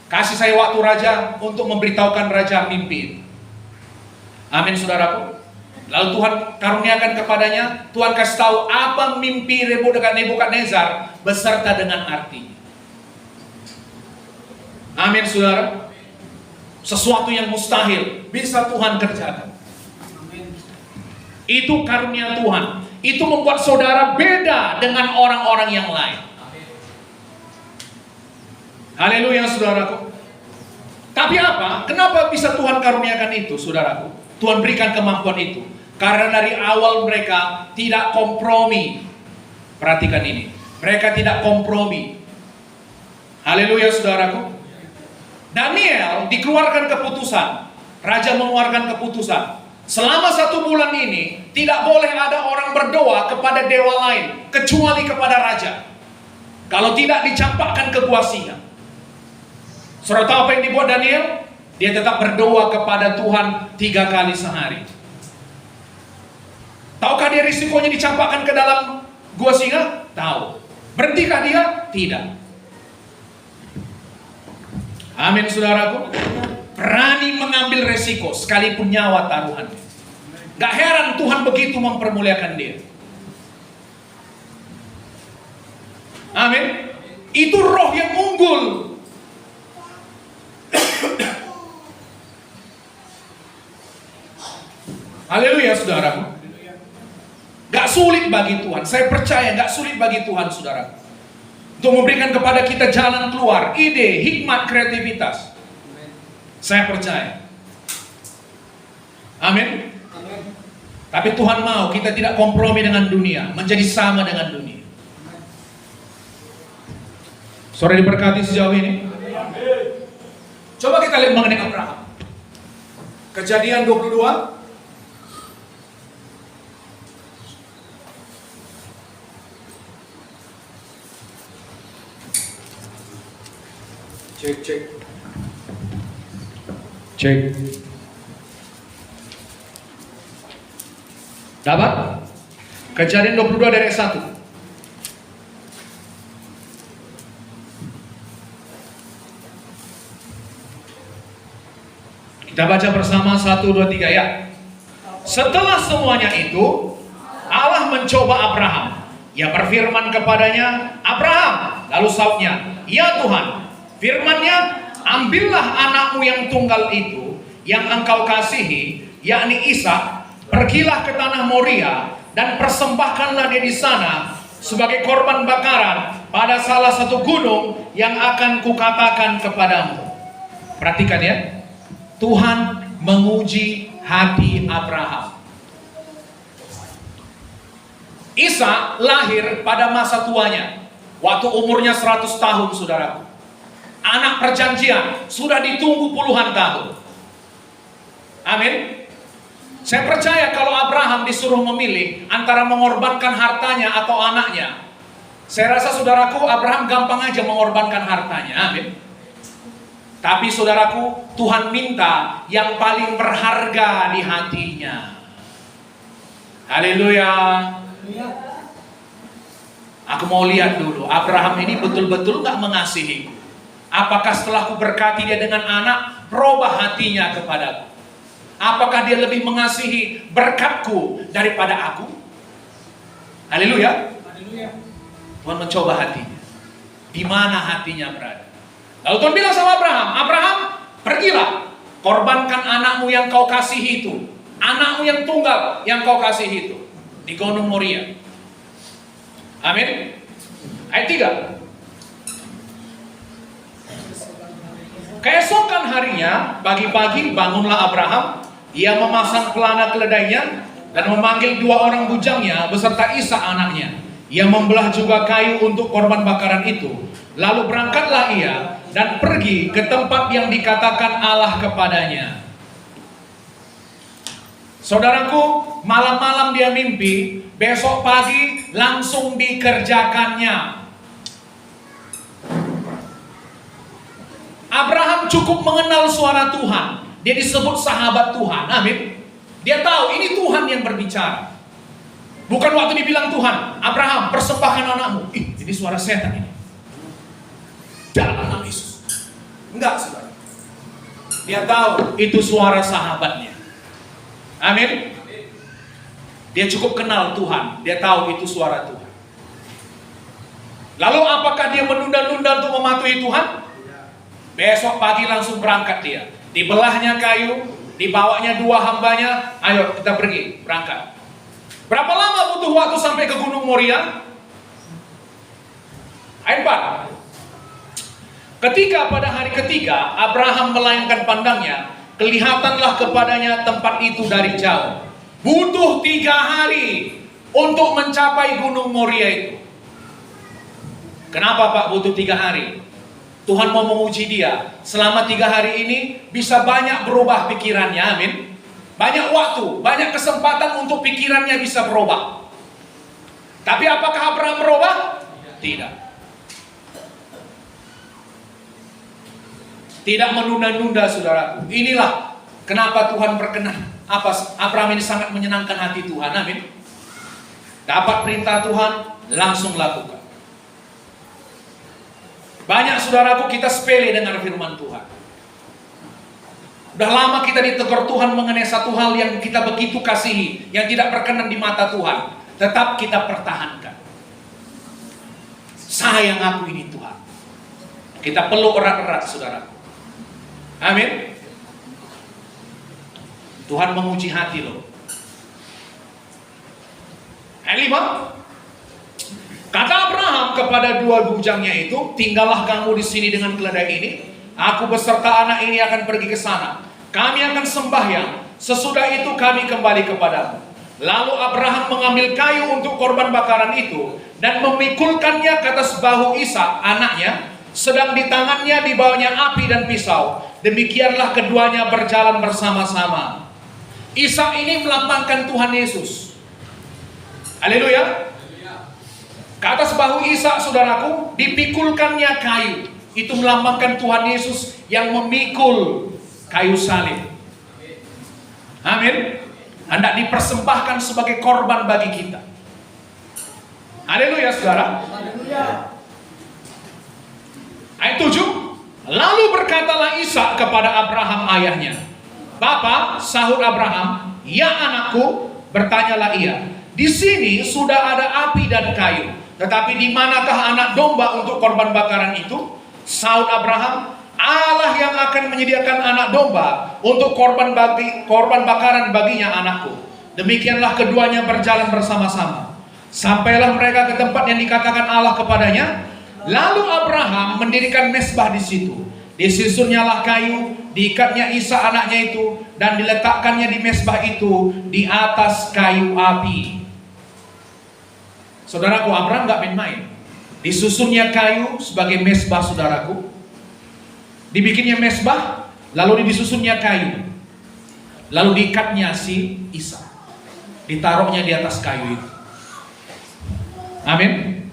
Kasih saya waktu raja untuk memberitahukan raja mimpi. Amin saudaraku. Lalu Tuhan karuniakan kepadanya, Tuhan kasih tahu apa mimpi Nebukadnezar beserta dengan artinya. Amin saudara. Sesuatu yang mustahil bisa Tuhan kerjakan. Itu karunia Tuhan. Itu membuat saudara beda dengan orang-orang yang lain. Haleluya saudaraku. Tapi apa? Kenapa bisa Tuhan karuniakan itu saudaraku? Tuhan berikan kemampuan itu karena dari awal mereka tidak kompromi. Perhatikan ini, mereka tidak kompromi. Haleluya saudaraku. Daniel dikeluarkan keputusan, raja mengeluarkan keputusan, selama 1 bulan ini tidak boleh ada orang berdoa kepada dewa lain kecuali kepada raja. Kalau tidak dicampakkan ke gua singa. Saudara, apa yang dibuat Daniel? Dia tetap berdoa kepada Tuhan 3 kali sehari. Tahukah dia risikonya dicampakkan ke dalam gua singa? Tahu. Berhentikah dia? Tidak. Amin saudaraku. Berani mengambil resiko sekalipun nyawa taruhan. Gak heran Tuhan begitu mempermuliakan dia. Amin. Itu roh yang unggul. Haleluya saudaraku. Gak sulit bagi Tuhan. Saya percaya gak sulit bagi Tuhan saudara, untuk memberikan kepada kita jalan keluar, ide, hikmat, kreativitas. Saya percaya. Amin. Tapi Tuhan mau kita tidak kompromi dengan dunia, menjadi sama dengan dunia. Saudara diberkati sejauh ini. Coba kita lihat mengenai Abraham. Kejadian 22. Cek. Dapat? Kejadian 22 dari 1. Kita baca bersama 1, 2, 3 ya. Setelah semuanya itu, Allah mencoba Abraham. Ia berfirman kepadanya, Abraham. Lalu sautnya, ya Tuhan. Firman-Nya, ambillah anakmu yang tunggal itu, yang engkau kasihi, yakni Ishak, pergilah ke tanah Moria, dan persembahkanlah dia di sana sebagai korban bakaran pada salah satu gunung yang akan kukatakan kepadamu. Perhatikan ya, Tuhan menguji hati Abraham. Ishak lahir pada masa tuanya. Waktu umurnya 100 tahun, saudaraku. Anak perjanjian sudah ditunggu puluhan tahun. Amin. Saya percaya kalau Abraham disuruh memilih antara mengorbankan hartanya atau anaknya, saya rasa saudaraku, Abraham gampang aja mengorbankan hartanya. Amin. Tapi saudaraku, Tuhan minta yang paling berharga di hatinya. Haleluya. Aku mau lihat dulu, Abraham ini betul-betul gak mengasihi. Apakah setelah ku berkati dia dengan anak, berubah hatinya kepadaku? Apakah dia lebih mengasihi berkatku daripada aku? Haleluya. Tuhan mencoba hatinya. Di mana hatinya berada? Lalu Tuhan bilang sama Abraham, Abraham, pergilah, korbankan anakmu yang kau kasihi itu, anakmu yang tunggal yang kau kasihi itu, di Gunung Moria. Amin. Ayat 3. Keesokan harinya, pagi-pagi bangunlah Abraham. Ia memasang pelana keledainya dan memanggil 2 orang bujangnya beserta Ishak anaknya. Ia membelah juga kayu untuk korban bakaran itu. Lalu berangkatlah ia dan pergi ke tempat yang dikatakan Allah kepadanya. Saudaraku, malam-malam dia mimpi, besok pagi langsung dikerjakannya. Abraham cukup mengenal suara Tuhan. Dia disebut sahabat Tuhan. Amin. Dia tahu ini Tuhan yang berbicara. Bukan waktu dibilang Tuhan, Abraham persembahkan anakmu. Ini suara setan ini. Dalam nama Yesus. Enggak, saudara. Dia tahu itu suara sahabatnya. Amin. Dia cukup kenal Tuhan. Dia tahu itu suara Tuhan. Lalu apakah dia menunda-nunda untuk mematuhi Tuhan? Besok pagi langsung berangkat dia. Dibelahnya kayu, dibawanya 2 hambanya. Ayo kita pergi, berangkat. Berapa lama butuh waktu sampai ke Gunung Moria? Ayat 4. Ketika pada hari ketiga Abraham melayangkan pandangnya, kelihatanlah kepadanya tempat itu dari jauh. Butuh 3 hari untuk mencapai Gunung Moria itu. Kenapa Pak butuh 3 hari? Tuhan mau menguji dia. Selama 3 hari ini bisa banyak berubah pikirannya, amin. Banyak waktu, banyak kesempatan untuk pikirannya bisa berubah. Tapi apakah Abraham berubah? Tidak. Tidak menunda-nunda, saudaraku. Inilah kenapa Tuhan berkenan. Abraham ini sangat menyenangkan hati Tuhan, amin. Dapat perintah Tuhan, langsung lakukan. Banyak saudaraku kita sepele dengan firman Tuhan. Udah lama kita ditegur Tuhan mengenai satu hal yang kita begitu kasihi, yang tidak berkenan di mata Tuhan. Tetap kita pertahankan. Sayang aku ini Tuhan. Kita peluk erat-erat saudaraku. Amin. Tuhan menguji hati loh. Ayat 5. Kata Abraham kepada 2 bujangnya itu, tinggallah kamu di sini dengan keledai ini. Aku beserta anak ini akan pergi ke sana. Kami akan sembahyang. Sesudah itu kami kembali kepadamu. Lalu Abraham mengambil kayu untuk korban bakaran itu dan memikulkannya ke atas bahu Ishak anaknya, sedang di tangannya dibawanya api dan pisau. Demikianlah keduanya berjalan bersama-sama. Ishak ini melambangkan Tuhan Yesus. Haleluya. Ke atas bahu Ishak, saudaraku, dipikulkannya kayu. Itu melambangkan Tuhan Yesus yang memikul kayu salib. Amin. Hendak dipersembahkan sebagai korban bagi kita. Haleluya, saudara. Ayat 7. Lalu berkatalah Ishak kepada Abraham ayahnya. Bapa, sahut Abraham, ya anakku, bertanyalah ia. Di sini sudah ada api dan kayu. Tetapi di manakah anak domba untuk korban bakaran itu? Sahut Abraham, Allah yang akan menyediakan anak domba untuk korban bakaran baginya anakku. Demikianlah keduanya berjalan bersama-sama. Sampailah mereka ke tempat yang dikatakan Allah kepadanya. Lalu Abraham mendirikan mezbah di situ. Disusunyalah kayu, diikatnya Ishak anaknya itu, dan diletakkannya di mezbah itu di atas kayu api. Saudaraku, Abraham gak main-main. Disusunnya kayu sebagai mesbah, saudaraku. Dibikinnya mesbah, lalu disusunnya kayu. Lalu diikatnya si Ishak. Ditaruhnya di atas kayu itu. Amin.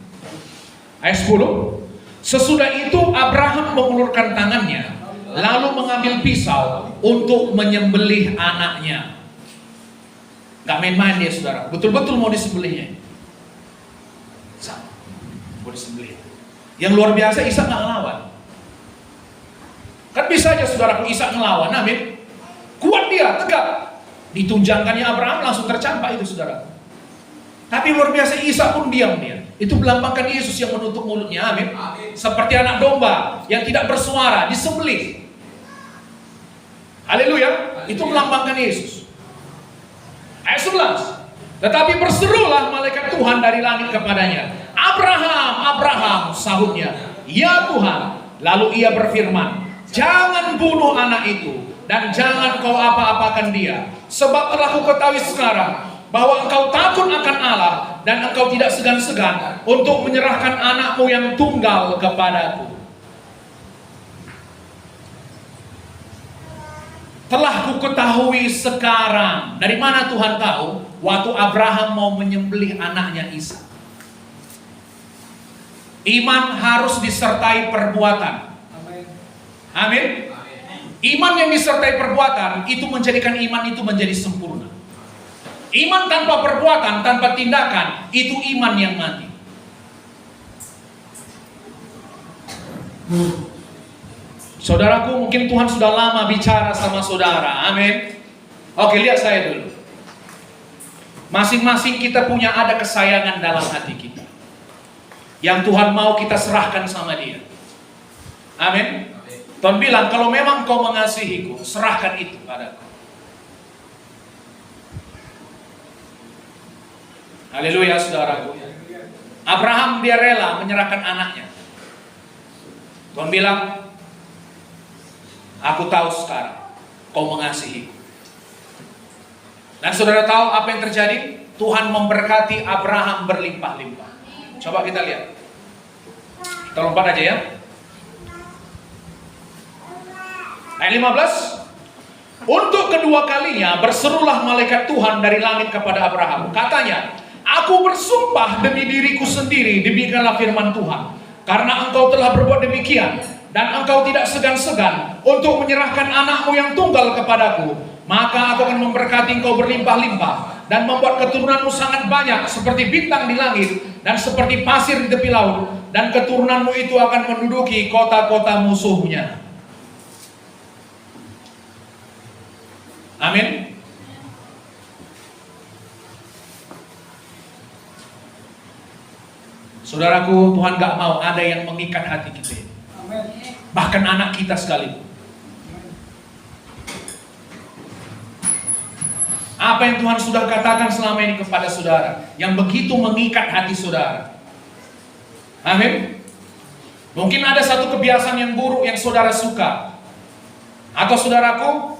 Ayat 10. Sesudah itu Abraham mengulurkan tangannya, lalu mengambil pisau untuk menyembelih anaknya. Gak main-main dia, saudara. Betul-betul mau disembelihnya. Mau disembelih. Yang luar biasa, Ishak gak ngelawan. Kan bisa aja saudaraku Ishak ngelawan, amin. Kuat dia, tegak. Ditunjangkannya Abraham langsung tercampak itu, saudara. Tapi luar biasa Ishak pun diam dia. Itu melambangkan Yesus yang menutup mulutnya, amin. Seperti anak domba yang tidak bersuara, disembelih. Haleluya. Itu melambangkan Yesus. Ayat 11. Tetapi berserulah malaikat Tuhan dari langit kepadanya. Abraham, Abraham, sahutnya. Ya Tuhan. Lalu ia berfirman, jangan bunuh anak itu, dan jangan kau apa-apakan dia. Sebab telah ku ketahui sekarang bahwa engkau takut akan Allah, dan engkau tidak segan-segan untuk menyerahkan anakmu yang tunggal kepadaku. Telah ku ketahui sekarang. Dari mana Tuhan tahu? Waktu Abraham mau menyembelih anaknya Ishak. Iman harus disertai perbuatan. Amin. Iman yang disertai perbuatan itu menjadikan iman itu menjadi sempurna. Iman tanpa perbuatan, tanpa tindakan, itu iman yang mati. Saudaraku, mungkin Tuhan sudah lama bicara sama saudara. Amin. Oke, lihat saya dulu. Masing-masing kita punya ada kesayangan dalam hati kita, yang Tuhan mau kita serahkan sama dia. Amin. Tuhan bilang, kalau memang kau mengasihiku, serahkan itu padaku. Haleluya, saudaraku. Abraham dia rela menyerahkan anaknya. Tuhan bilang, aku tahu sekarang kau mengasihiku. Dan saudara tahu apa yang terjadi? Tuhan memberkati Abraham berlimpah-limpah. Coba kita lihat. Kita lompat aja ya. Ayat 15. Untuk kedua kalinya berserulah malaikat Tuhan dari langit kepada Abraham. Katanya, aku bersumpah demi diriku sendiri, demikianlah firman Tuhan. Karena engkau telah berbuat demikian, dan engkau tidak segan-segan untuk menyerahkan anakmu yang tunggal kepadaku, maka aku akan memberkati engkau berlimpah-limpah, dan membuat keturunanmu sangat banyak seperti bintang di langit, dan seperti pasir di tepi laut, dan keturunanmu itu akan menduduki kota-kota musuhnya. Amin. Saudaraku, Tuhan gak mau ada yang mengikat hati kita. Bahkan anak kita sekalipun. Apa yang Tuhan sudah katakan selama ini kepada saudara, yang begitu mengikat hati saudara. Amin. Mungkin ada satu kebiasaan yang buruk yang saudara suka. Atau saudaraku,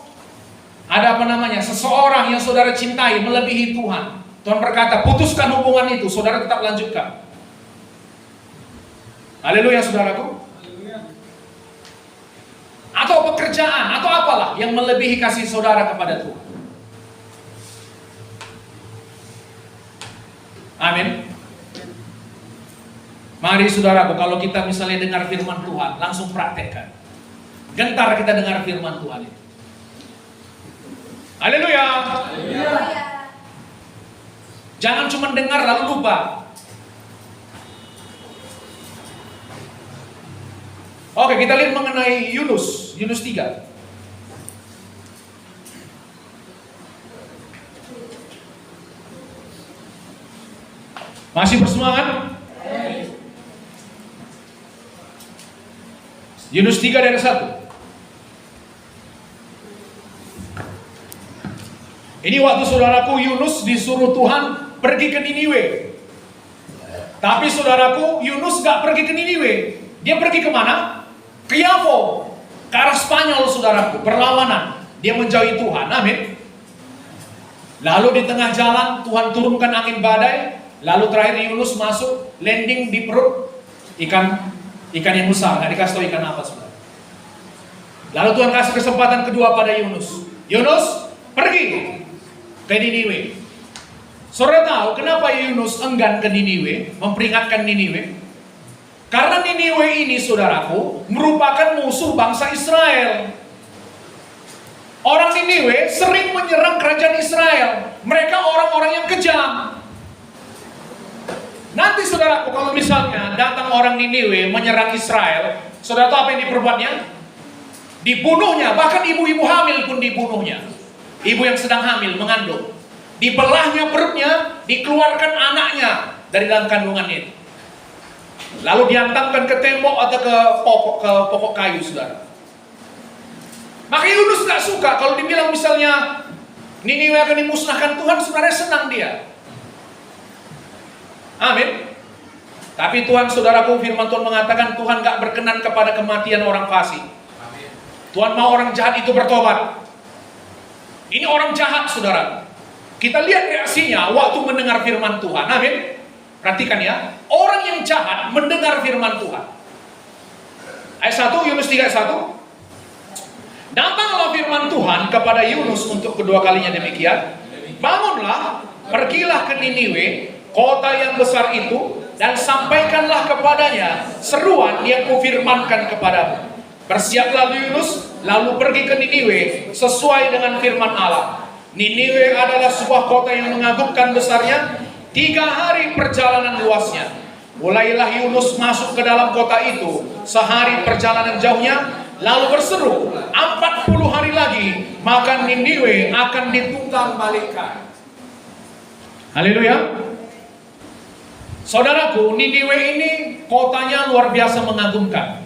ada seseorang yang saudara cintai melebihi Tuhan. Tuhan berkata, putuskan hubungan itu, saudara tetap lanjutkan. Haleluya, saudaraku. Atau pekerjaan, atau apalah yang melebihi kasih saudara kepada Tuhan. Amin. Mari saudaraku, kalau kita misalnya dengar firman Tuhan, langsung praktekkan. Gentar kita dengar firman Tuhan itu. Haleluya. Jangan cuma dengar lalu lupa. Oke, kita lihat mengenai Yunus 3. Masih bersemangat? Yunus 3 dari 1. Ini waktu saudaraku Yunus disuruh Tuhan pergi ke Niniwe. Tapi saudaraku Yunus gak pergi ke Niniwe. Dia pergi kemana? Ke Yavo. Ke arah Spanyol saudaraku. Perlawanan. Dia menjauhi Tuhan. Amin. Lalu di tengah jalan Tuhan turunkan angin badai. Lalu terakhir Yunus masuk landing di perut Ikan yang besar, nggak dikasih tahu ikan apa saudara. Lalu Tuhan kasih kesempatan kedua pada Yunus. Yunus, pergi ke Niniwe. Saudara tahu kenapa Yunus enggan ke Niniwe, memperingatkan Niniwe? Karena Niniwe ini, saudaraku, merupakan musuh bangsa Israel. Orang Niniwe sering menyerang kerajaan Israel. Mereka orang-orang yang kejam. Nanti saudaraku, kalau misalnya datang orang Niniwe menyerang Israel, saudara tahu apa yang diperbuatnya? Dibunuhnya, bahkan ibu-ibu hamil pun dibunuhnya. Ibu yang sedang hamil, mengandung. Dibelahnya perutnya, dikeluarkan anaknya dari dalam kandungan itu. Lalu dihantamkan ke tembok atau ke pokok kayu, saudara. Maka Yunus gak suka kalau dibilang misalnya Niniwe akan dimusnahkan Tuhan, sebenarnya senang dia. Amin. Tapi Tuhan, saudaraku, firman Tuhan mengatakan Tuhan gak berkenan kepada kematian orang fasik. Tuhan mau orang jahat itu bertobat. Ini orang jahat, saudara. Kita lihat reaksinya waktu mendengar firman Tuhan. Amin. Perhatikan ya, orang yang jahat mendengar firman Tuhan. Ayat 1, Yunus 3 ayat 1. Datanglah firman Tuhan kepada Yunus untuk kedua kalinya demikian. Bangunlah, pergilah ke Niniwe, kota yang besar itu, dan sampaikanlah kepadanya seruan yang kufirmankan kepadamu. Bersiaplah Yunus, lalu pergi ke Niniwe sesuai dengan firman Allah. Niniwe adalah sebuah kota yang mengagumkan besarnya, 3 hari perjalanan luasnya. Mulailah Yunus masuk ke dalam kota itu, sehari perjalanan jauhnya, lalu berseru, 40 hari lagi, maka Niniwe akan ditunggang balikkan. Haleluya. Saudaraku, Niniwe ini kotanya luar biasa mengagumkan.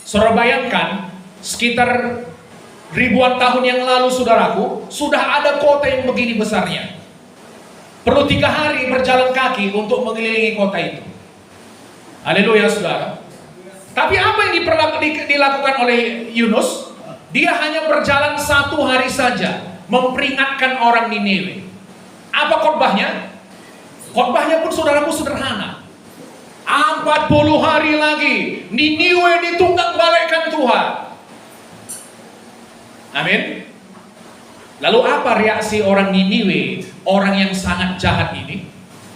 Saudara bayangkan, sekitar ribuan tahun yang lalu, saudaraku, sudah ada kota yang begini besarnya. Perlu 3 hari berjalan kaki untuk mengelilingi kota itu. Haleluya, saudara. Tapi apa yang dilakukan oleh Yunus? Dia hanya berjalan 1 hari saja, memperingatkan orang Niniwe. Apa khotbahnya? Khotbahnya pun, saudaraku, sederhana. 40 hari lagi Niniwe ditunggang balikkan Tuhan. Amin. Lalu apa reaksi orang Niniwe, orang yang sangat jahat ini?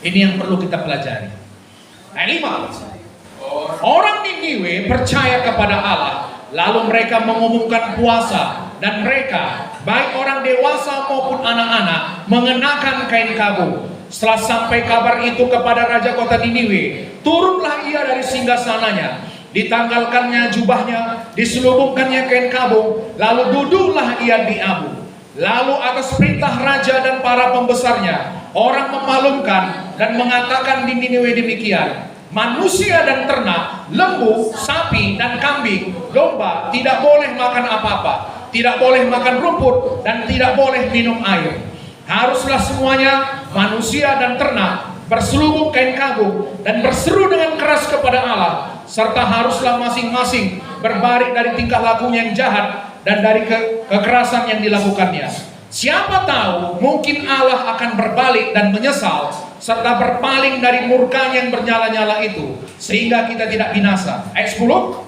Ini yang perlu kita pelajari. Ayat 5. Orang Niniwe percaya kepada Allah, lalu mereka mengumumkan puasa, dan mereka, baik orang dewasa maupun anak-anak, mengenakan kain kabung. Setelah sampai kabar itu kepada raja kota Niniwe, turunlah ia dari singgasananya, ditanggalkannya jubahnya, diselubungkannya kain kabung, lalu duduklah ia di abu. Lalu atas perintah raja dan para pembesarnya, orang memaklumkan dan mengatakan di Niniwe demikian: manusia dan ternak, lembu, sapi dan kambing, domba tidak boleh makan apa-apa, tidak boleh makan rumput, dan tidak boleh minum air. Haruslah semuanya, manusia dan ternak, berselubung kain kabung dan berseru dengan keras kepada Allah, serta haruslah masing-masing berbalik dari tingkah lakunya yang jahat dan dari kekerasan yang dilakukannya. Siapa tahu mungkin Allah akan berbalik dan menyesal serta berpaling dari murkanya yang bernyala-nyala itu, sehingga kita tidak binasa. Ayat 10.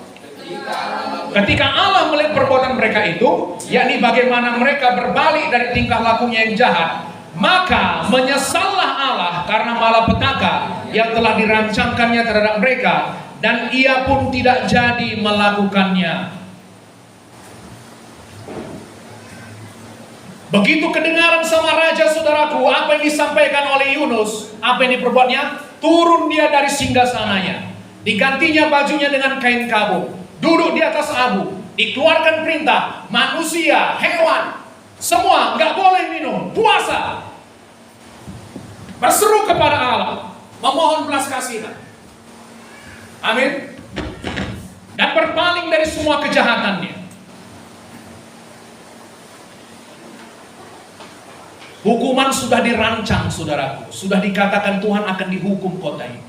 Ketika Allah melihat perbuatan mereka itu, yakni bagaimana mereka berbalik dari tingkah lakunya yang jahat, maka menyesallah Allah karena malapetaka yang telah dirancangkannya terhadap mereka, dan ia pun tidak jadi melakukannya. Begitu kedengaran sama raja, saudaraku, apa yang disampaikan oleh Yunus, apa yang diperbuatnya? Turun dia dari singgasananya, digantinya bajunya dengan kain kabung, duduk di atas abu, dikeluarkan perintah, manusia, hewan, semua nggak boleh minum, puasa, berseru kepada Allah, memohon belas kasihan. Amin. Dan berpaling dari semua kejahatannya. Hukuman sudah dirancang, saudaraku, sudah dikatakan Tuhan akan dihukum kota ini.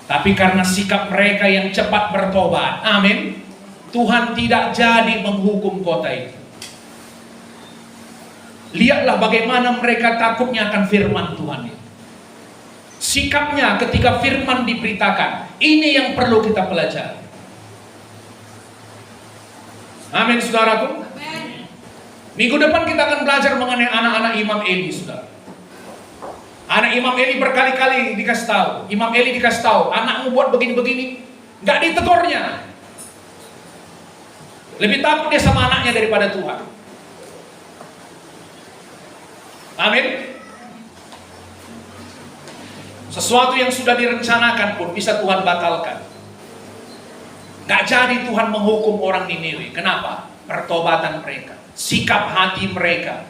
Tapi karena sikap mereka yang cepat bertobat, amin, Tuhan tidak jadi menghukum kota itu. Lihatlah bagaimana mereka takutnya akan firman Tuhan itu. sikapnya ketika firman diberitakan. Ini yang perlu kita pelajari. Amin, saudaraku. Minggu depan kita akan belajar mengenai anak-anak Imam Eli, saudara. Anak Imam Eli berkali-kali dikasih tahu. Imam Eli dikasih tahu, anakmu buat begini-begini, nggak ditegurnya. Lebih takut dia sama anaknya daripada Tuhan. Amin. Sesuatu yang sudah direncanakan pun bisa Tuhan batalkan. Gak jadi Tuhan menghukum orang Niniwe. Kenapa? Pertobatan mereka, sikap hati mereka.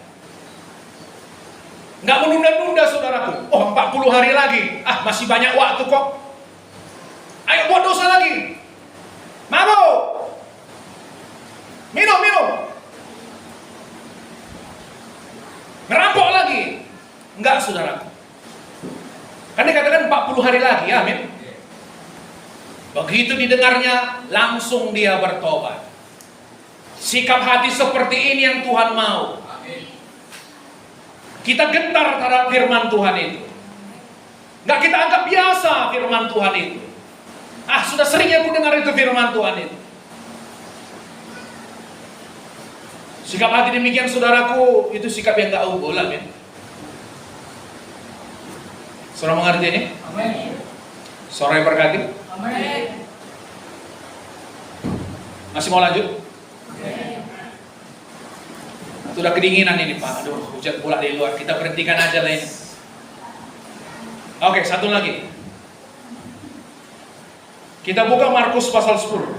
Gak menunda-nunda, saudaraku. Oh, 40 hari lagi. Masih banyak waktu kok. Ayo buat dosa lagi. Mabuk. Minum. Ngerampok lagi. Enggak, saudaraku. Kan dikatakan 40 hari lagi, amin. Begitu didengarnya, langsung dia bertobat. Sikap hati seperti ini yang Tuhan mau. Kita gentar terhadap firman Tuhan itu. Nggak kita anggap biasa firman Tuhan itu. Sudah seringnya aku dengar itu firman Tuhan itu. Sikap hati demikian, saudaraku, itu sikap yang nggak unggul, amin. Saudara mengerti ini? Amin. Saudara yang berkati? Amin. Masih mau lanjut? Amin. Sudah kedinginan ini, Pak. Aduh, hujan pula di luar. Kita berhentikan aja lah ini. Oke, satu lagi. Kita buka Markus pasal 10.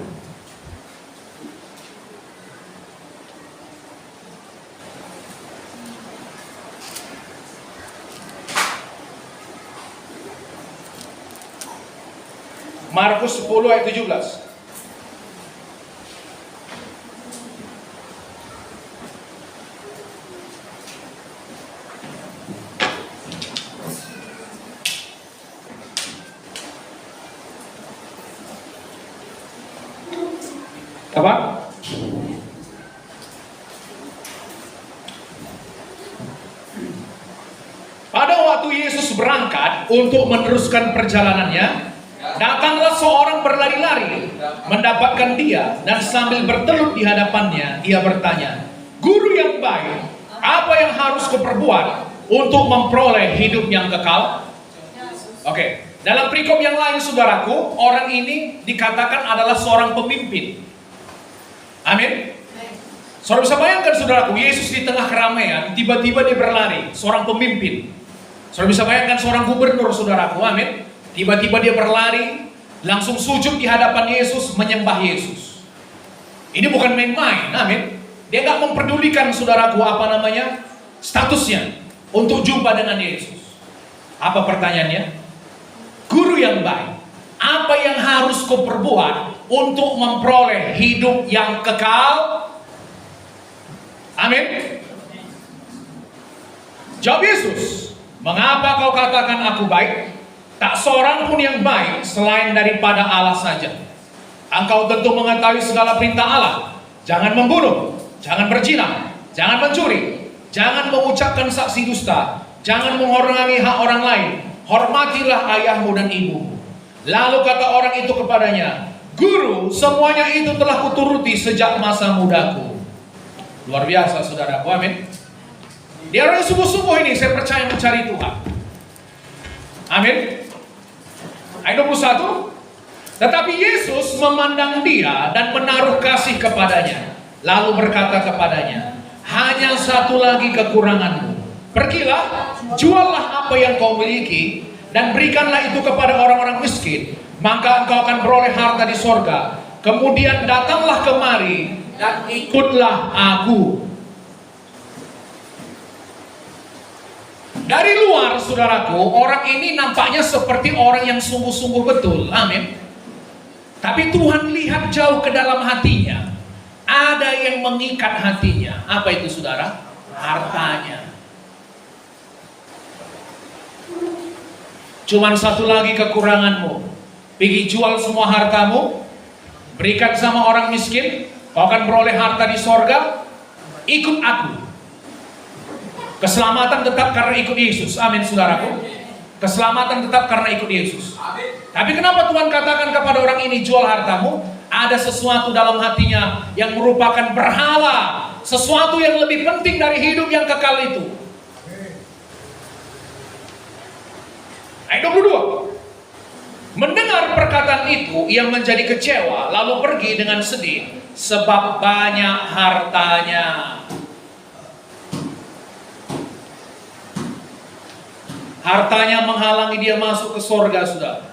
Markus 10 ayat 17. Apa? Pada waktu Yesus berangkat untuk meneruskan perjalanannya, datanglah seorang berlari-lari mendapatkan dia, dan sambil bertelut di hadapannya, dia bertanya, "Guru yang baik, apa yang harus kuperbuat untuk memperoleh hidup yang kekal?" Oke, dalam perikop yang lain, saudaraku, orang ini dikatakan adalah seorang pemimpin. Amin. Saudara bisa bayangkan, saudaraku, Yesus di tengah keramaian, tiba-tiba dia berlari, seorang pemimpin. Saudara bisa bayangkan seorang gubernur, saudaraku, amin. Tiba-tiba dia berlari, langsung sujud di hadapan Yesus, menyembah Yesus. Ini bukan main-main, amin. Dia gak memperdulikan, saudaraku, statusnya untuk jumpa dengan Yesus. Apa pertanyaannya? Guru yang baik, apa yang harus kau perbuat untuk memperoleh hidup yang kekal? Amin. Jawab Yesus, "Mengapa kau katakan aku baik? Tak seorang pun yang baik selain daripada Allah saja. Engkau tentu mengetahui segala perintah Allah. Jangan membunuh, jangan berzina, jangan mencuri, jangan mengucapkan saksi dusta, jangan menghalangi hak orang lain, hormatilah ayahmu dan ibumu." Lalu kata orang itu kepadanya, "Guru, semuanya itu telah kuturuti sejak masa mudaku." Luar biasa, saudara. Amin. Dia orang yang sungguh-sungguh ini, saya percaya mencari Tuhan. Amin. Ayat 21. Tetapi Yesus memandang dia dan menaruh kasih kepadanya, lalu berkata kepadanya, "Hanya satu lagi kekuranganmu. Pergilah, juallah apa yang kau miliki, dan berikanlah itu kepada orang-orang miskin, maka engkau akan beroleh harta di sorga. Kemudian datanglah kemari dan ikutlah aku." Dari luar, saudaraku, orang ini nampaknya seperti orang yang sungguh-sungguh betul, amin. Tapi Tuhan lihat jauh ke dalam hatinya. Ada yang mengikat hatinya. Apa itu, saudara? Hartanya. Cuman satu lagi kekuranganmu. Pergi jual semua hartamu, berikan sama orang miskin, kau akan beroleh harta di sorga. Ikut aku. Keselamatan tetap karena ikut Yesus. Amin, saudaraku. Keselamatan tetap karena ikut Yesus. Tapi kenapa Tuhan katakan kepada orang ini, jual hartamu? Ada sesuatu dalam hatinya yang merupakan berhala, sesuatu yang lebih penting dari hidup yang kekal itu. Ayat 22. Mendengar perkataan itu, ia menjadi kecewa, lalu pergi dengan sedih, sebab banyak hartanya. Hartanya menghalangi dia masuk ke sorga, saudara.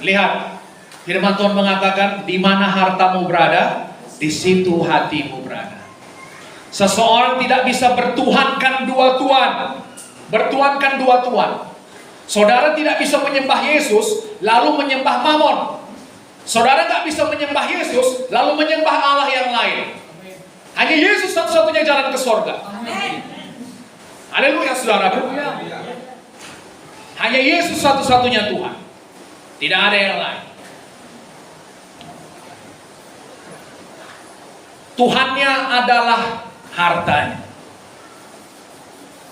Lihat, firman Tuhan mengatakan, di mana hartamu berada, di situ hatimu berada. Seseorang tidak bisa bertuhankan dua tuan. Bertuhankan dua tuan. Saudara tidak bisa menyembah Yesus lalu menyembah Mamon. Saudara nggak bisa menyembah Yesus lalu menyembah Allah yang lain. Hanya Yesus satu-satunya jalan ke sorga. Haleluya, saudaraku. Hanya Yesus satu-satunya Tuhan. Tidak ada yang lain. Tuhannya adalah hartanya.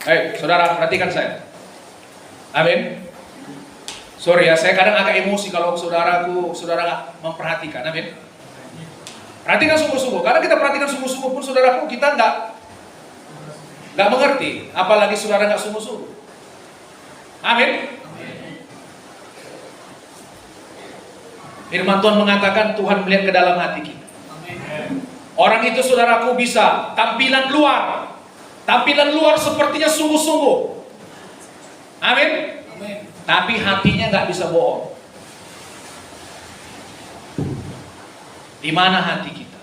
Hei, saudara, perhatikan saya. Amin. Sorry ya, saya kadang agak emosi kalau saudara memperhatikan. Amin. Perhatikan sungguh-sungguh. Karena kita perhatikan sungguh-sungguh pun, saudaraku, kita nggak mengerti. Apalagi saudara nggak sungguh-sungguh. Amin. Firman Tuhan mengatakan Tuhan melihat ke dalam hati kita. Orang itu, saudaraku, bisa tampilan luar sepertinya sungguh-sungguh. Amin. Tapi hatinya nggak bisa bohong. Di mana hati kita?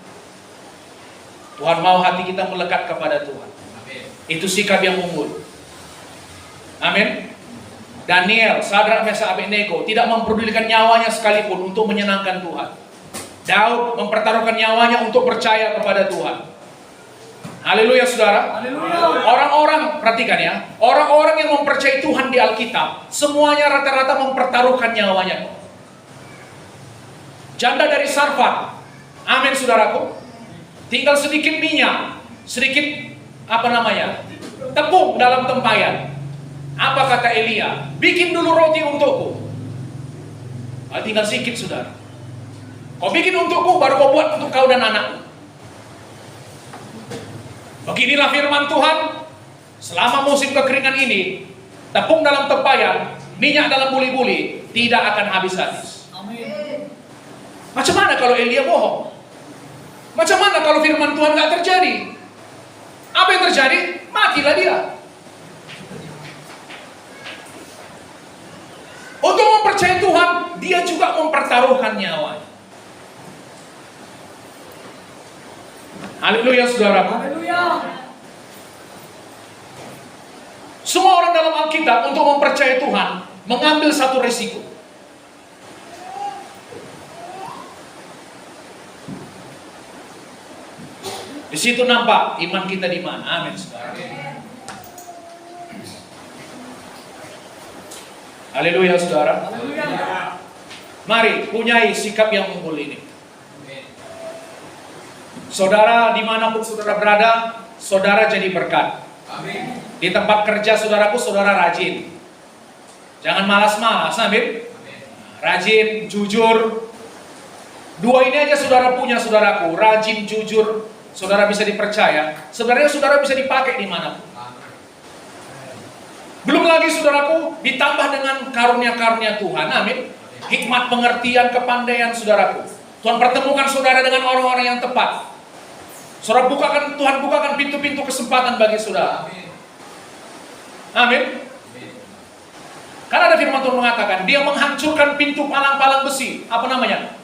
Tuhan mau hati kita melekat kepada Tuhan. Itu sikap yang unggul. Amin. Daniel, Sadrak, Mesak, Abednego tidak memperdulikan nyawanya sekalipun untuk menyenangkan Tuhan. Daud mempertaruhkan nyawanya untuk percaya kepada Tuhan. Haleluya, saudara. Haleluya. Orang-orang, perhatikan ya, orang-orang yang mempercayai Tuhan di Alkitab, semuanya rata-rata mempertaruhkan nyawanya. Janda dari Sarfat, amin, saudaraku. Tinggal sedikit minyak, sedikit tepung dalam tempayan. Apa kata Elia? Bikin dulu roti untukku. Tinggal sedikit, saudara. Kau bikin untukku, baru kau buat untuk kau dan anakmu. Beginilah firman Tuhan. Selama musim kekeringan ini, tepung dalam tempayan, minyak dalam buli-buli tidak akan habis-habis. Amin. Macam mana kalau Elia bohong? Macam mana kalau firman Tuhan tidak terjadi? Apa yang terjadi? Matilah dia. Untuk mempercayai Tuhan, dia juga mempertaruhkan nyawanya. Haleluya, saudaraku. Haleluya. Semua orang dalam Alkitab untuk mempercayai Tuhan mengambil satu resiko. Di situ nampak iman kita di mana. Amin, saudara. Haleluya, saudara. Haleluya. Mari punyai sikap yang unggul ini. Saudara, dimanapun saudara berada, saudara jadi berkat. Amin. Di tempat kerja saudaraku, saudara rajin. Jangan malas-malas, amin. Rajin, jujur. Dua ini aja saudara punya, saudaraku. Rajin, jujur, saudara bisa dipercaya. Sebenarnya saudara bisa dipakai dimanapun. Belum lagi saudaraku, ditambah dengan karunia-karunia Tuhan, amin. Hikmat, pengertian, kepandaian saudaraku. Tuhan pertemukan saudara dengan orang-orang yang tepat. Saudara Tuhan bukakan pintu-pintu kesempatan bagi saudara. Amin. Karena ada firman Tuhan mengatakan, dia menghancurkan pintu palang-palang besi.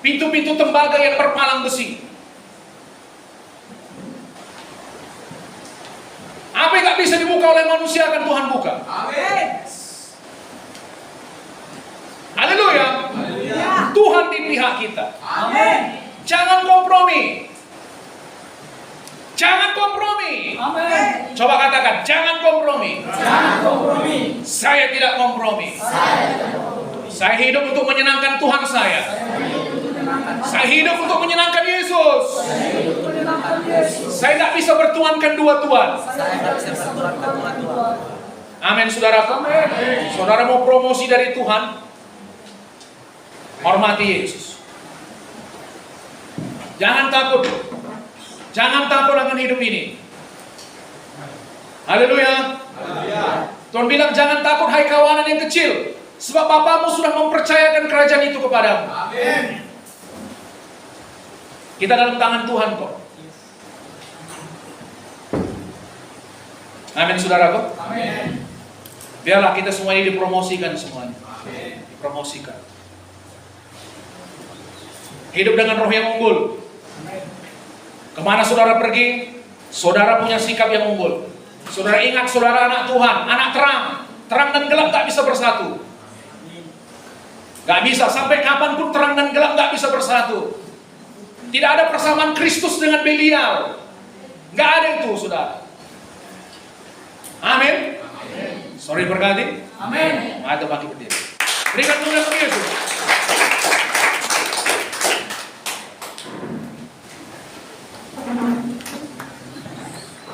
Pintu-pintu tembaga yang berpalang besi. Apa yang gak bisa dibuka oleh manusia akan Tuhan buka. Amin. Haleluya. Tuhan di pihak kita. Amin. Jangan kompromi. Jangan kompromi. Amin. Coba katakan, jangan kompromi. Jangan kompromi. Saya tidak kompromi. Saya hidup untuk menyenangkan Tuhan saya. Saya hidup untuk menyenangkan Yesus. Saya tidak bisa bertuankan dua tuan. Amin, saudara. Saudara mau promosi dari Tuhan, hormati Yesus. Jangan takut. Jangan takut akan hidup ini. Haleluya. Tuhan bilang jangan takut hai kawanan yang kecil, sebab Bapamu sudah mempercayakan kerajaan itu kepadamu. Amin. Kita dalam tangan Tuhan kok. Amin, saudaraku. Amin. Biarlah kita semua ini dipromosikan semuanya. Amin. Dipromosikan. Hidup dengan roh yang unggul. Amin. Kemana saudara pergi, saudara punya sikap yang unggul. Saudara ingat, saudara anak Tuhan, anak terang. Terang dan gelap tak bisa bersatu. Gak bisa, sampai kapanpun terang dan gelap gak bisa bersatu. Tidak ada persamaan Kristus dengan Belial. Gak ada itu, saudara. Amin. Sorry berkati. Amin. Ada bagi berdiri. Berikan tunggu Yesus.